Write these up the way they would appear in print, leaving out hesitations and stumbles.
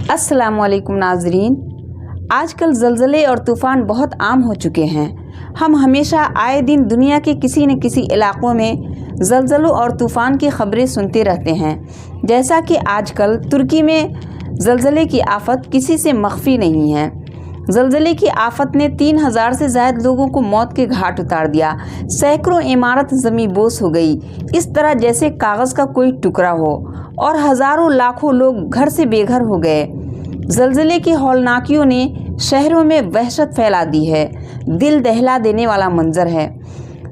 अस्सलाम वालेकुम नाजरीन। आजकल ज़लज़ले और तूफ़ान बहुत आम हो चुके हैं। हम हमेशा आए दिन दुनिया के किसी न किसी इलाक़ों में ज़लज़लों और तूफ़ान की ख़बरें सुनते रहते हैं। जैसा कि आजकल तुर्की में ज़लज़ले की आफ़त किसी से मख्फ़ी नहीं है। ज़लज़ले की आफ़त ने 3000 से ज़ायद लोगों को मौत के घाट उतार दिया। सैकड़ों इमारत ज़मींदोज़ हो गई, इस तरह जैसे कागज़ का कोई टुकड़ा हो, और हज़ारों लाखों लोग घर से बेघर हो गए। ज़लज़ले की हौलनाकियों ने शहरों में वहशत फैला दी है। दिल दहला देने वाला मंजर है।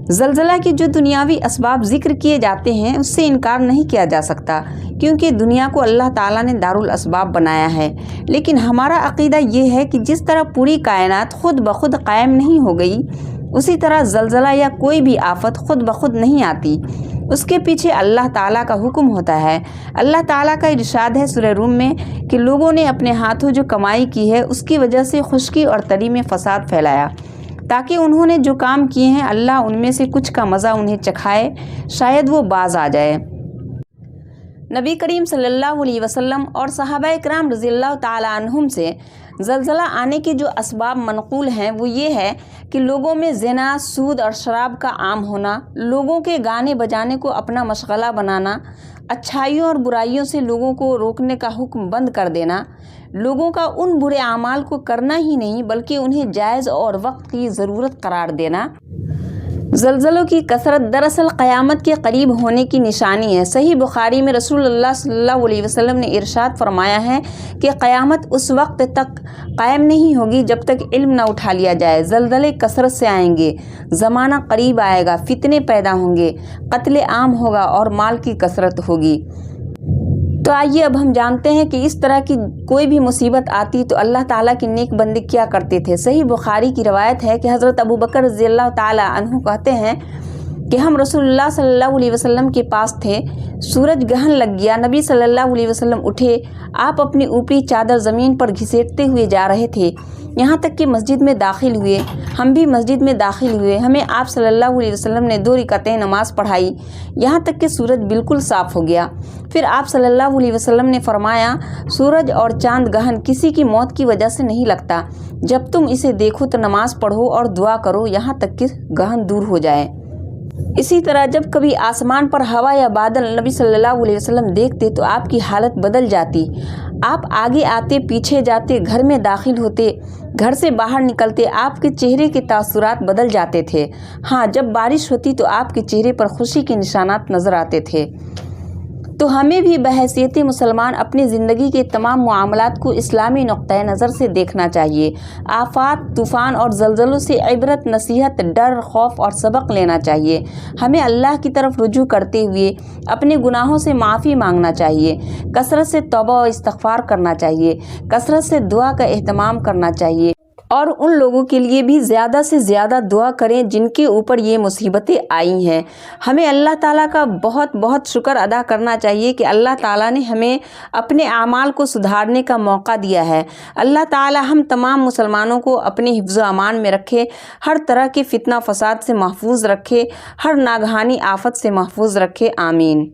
ज़लज़ला के जो दुनियावी असबाब ज़िक्र किए जाते हैं उससे इनकार नहीं किया जा सकता, क्योंकि दुनिया को अल्लाह ताला ने दारुल असबाब बनाया है। लेकिन हमारा अक़ीदा ये है कि जिस तरह पूरी कायनात खुद ब खुद कायम नहीं हो गई, उसी तरह ज़लज़ला या कोई भी आफ़त खुद ब खुद नहीं आती। उसके पीछे अल्लाह ताला का हुक्म होता है। अल्लाह ताला का इरशाद है सूरह रूम में कि लोगों ने अपने हाथों जो कमाई की है उसकी वजह से खुश्की और तरी में फ़साद फैलाया, ताकि उन्होंने जो काम किए हैं अल्लाह उनमें से कुछ का मज़ा उन्हें चखाए, शायद वो बाज आ जाए। नबी करीम सल्लल्लाहु अलैहि वसल्लम और सहाबाए किराम रज़ियल्लाहु ताला अन्हुम से ज़लज़ला आने के जो असबाब मनक़ूल हैं वो ये है कि लोगों में ज़िना, सूद और शराब का आम होना, लोगों के गाने बजाने को अपना मशग़ला बनाना, अच्छाइयों और बुराइयों से लोगों को रोकने का हुक्म बंद कर देना, लोगों का उन बुरे आमाल को करना ही नहीं बल्कि उन्हें जायज़ और वक्त की ज़रूरत करार देना। ज़लज़लों की कसरत दरअसल क़यामत के करीब होने की निशानी है। सही बुखारी में रसूलुल्लाह सल्लल्लाहु अलैहि वसल्लम ने इरशाद फरमाया है कि क़यामत उस वक्त तक कायम नहीं होगी जब तक इल्म न उठा लिया जाए। ज़लज़ले कसरत से आएंगे, ज़माना करीब आएगा, फितने पैदा होंगे, कत्ले आम होगा और माल की कसरत होगी। तो आइए अब हम जानते हैं कि इस तरह की कोई भी मुसीबत आती तो अल्लाह ताला के नेक बंदे क्या करते थे। सही बुखारी की रवायत है कि हज़रत अबू बकर रज़ियल्लाहु ताला अन्हु कहते हैं कि हम रसूलुल्लाह सल्लल्लाहु अलैहि वसल्लम के पास थे। सूरज ग्रहण लग गया। नबी सल्लल्लाहु अलैहि वसल्लम उठे। आप अपनी ऊपरी चादर ज़मीन पर घिसेटते हुए जा रहे थे, यहाँ तक कि मस्जिद में दाखिल हुए। हम भी मस्जिद में दाखिल हुए। हमें आप सल्लल्लाहु अलैहि वसल्लम ने 2 रकातें नमाज़ पढ़ाई, यहाँ तक कि सूरज बिल्कुल साफ़ हो गया। फिर आप सल्लल्लाहु अलैहि वसल्लम ने फरमाया, सूरज और चाँद ग्रहण किसी की मौत की वजह से नहीं लगता। जब तुम इसे देखो तो नमाज़ पढ़ो और दुआ करो यहाँ तक कि ग्रहण दूर हो जाए। इसी तरह जब कभी आसमान पर हवा या बादल नबी सल्लल्लाहु अलैहि वसल्लम देखते तो आपकी हालत बदल जाती। आप आगे आते, पीछे जाते, घर में दाखिल होते, घर से बाहर निकलते, आपके चेहरे के तासुरात बदल जाते थे। हाँ, जब बारिश होती तो आपके चेहरे पर खुशी के निशानात नज़र आते थे। तो हमें भी बहैसियत मुसलमान अपनी ज़िंदगी के तमाम मामलात को इस्लामी नुक्ता नज़र से देखना चाहिए। आफ़ात, तूफ़ान और ज़लज़लों से इबरत, नसीहत, डर, खौफ और सबक लेना चाहिए। हमें अल्लाह की तरफ रुजू करते हुए अपने गुनाहों से माफ़ी मांगना चाहिए, कसरत से तौबा और इस्तिग़फ़ार करना चाहिए, कसरत से दुआ का एहतमाम करना चाहिए, और उन लोगों के लिए भी ज़्यादा से ज़्यादा दुआ करें जिनके ऊपर ये मुसीबतें आई हैं। हमें अल्लाह ताला का बहुत बहुत शुक्र अदा करना चाहिए कि अल्लाह ताला ने हमें अपने आमाल को सुधारने का मौका दिया है। अल्लाह ताला हम तमाम मुसलमानों को अपने हिफ्ज़ अमान में रखे, हर तरह के फितना फसाद से महफूज रखे, हर नागहानी आफत से महफूज रखे। आमीन।